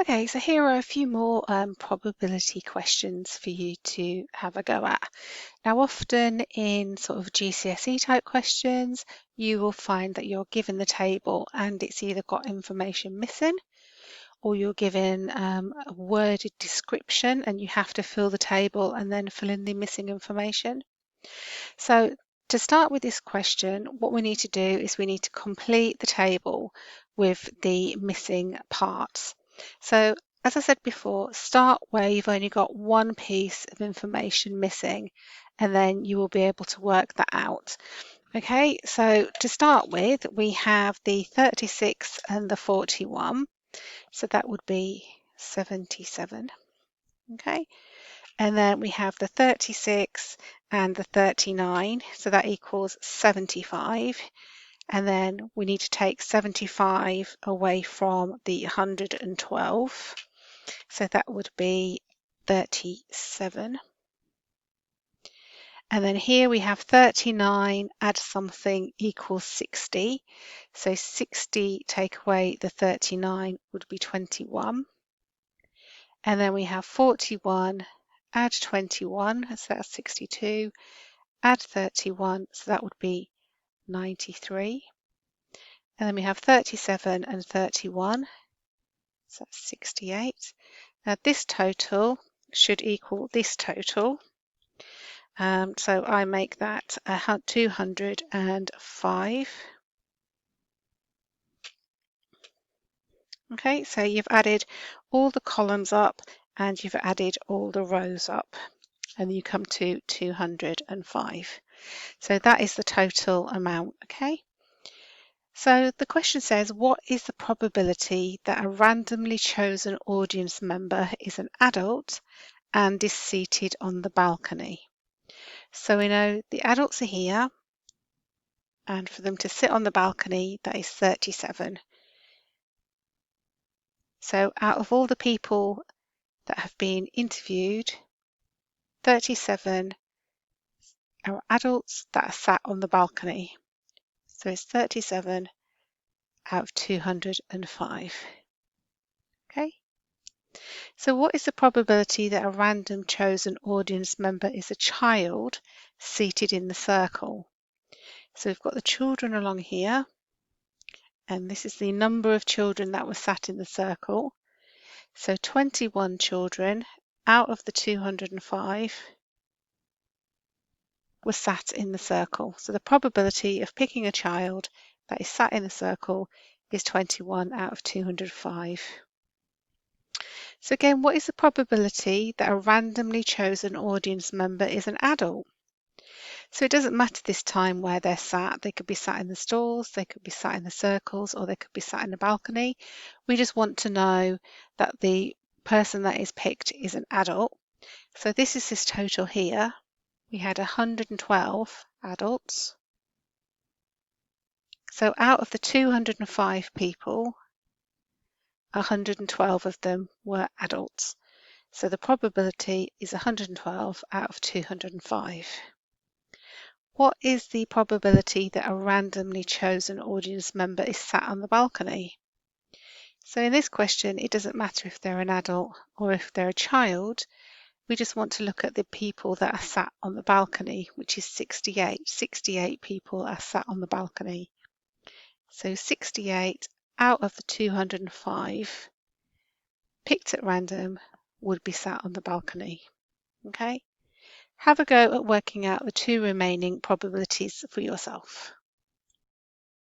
Okay, so here are a few more probability questions for you to have a go at. Now, often in sort of GCSE type questions, you will find that you're given the table and it's either got information missing or you're given a worded description and you have to fill the table and then fill in the missing information. So to start with this question, what we need to do is we need to complete the table with the missing parts. So as I said before, start where you've only got one piece of information missing and then you will be able to work that out. Okay, so to start with, we have the 36 and the 41. So that would be 77. Okay, and then we have the 36 and the 39, so that equals 75. And then we need to take 75 away from the 112. So that would be 37. And then here we have 39, add something equals 60. So 60 take away the 39 would be 21. And then we have 41, add 21, so that's 62, add 31, so that would be 93. And then we have 37 and 31, so that's 68. Now this total should equal this total. So I make that 205. Okay, so you've added all the columns up and you've added all the rows up and you come to 205. So that is the total amount, okay? So the question says, what is the probability that a randomly chosen audience member is an adult and is seated on the balcony? So we know the adults are here, and for them to sit on the balcony, that is 37. So out of all the people that have been interviewed, 37 are adults that are sat on the balcony. So it's 37 out of 205. Okay. So what is the probability that a random chosen audience member is a child seated in the circle? So we've got the children along here, and this is the number of children that were sat in the circle. So 21 children out of the 205 were sat in the circle. So the probability of picking a child that is sat in the circle is 21 out of 205. So again, what is the probability that a randomly chosen audience member is an adult? So it doesn't matter this time where they're sat. They could be sat in the stalls, they could be sat in the circles, or they could be sat in the balcony. We just want to know that the person that is picked is an adult. So this is this total here. We had 112 adults. So out of the 205 people, 112 of them were adults. So the probability is 112 out of 205. What is the probability that a randomly chosen audience member is sat on the balcony? So in this question, it doesn't matter if they're an adult or if they're a child. We just want to look at the people that are sat on the balcony, which is 68. 68 people are sat on the balcony. So 68 out of the 205 picked at random would be sat on the balcony. Okay? Have a go at working out the two remaining probabilities for yourself.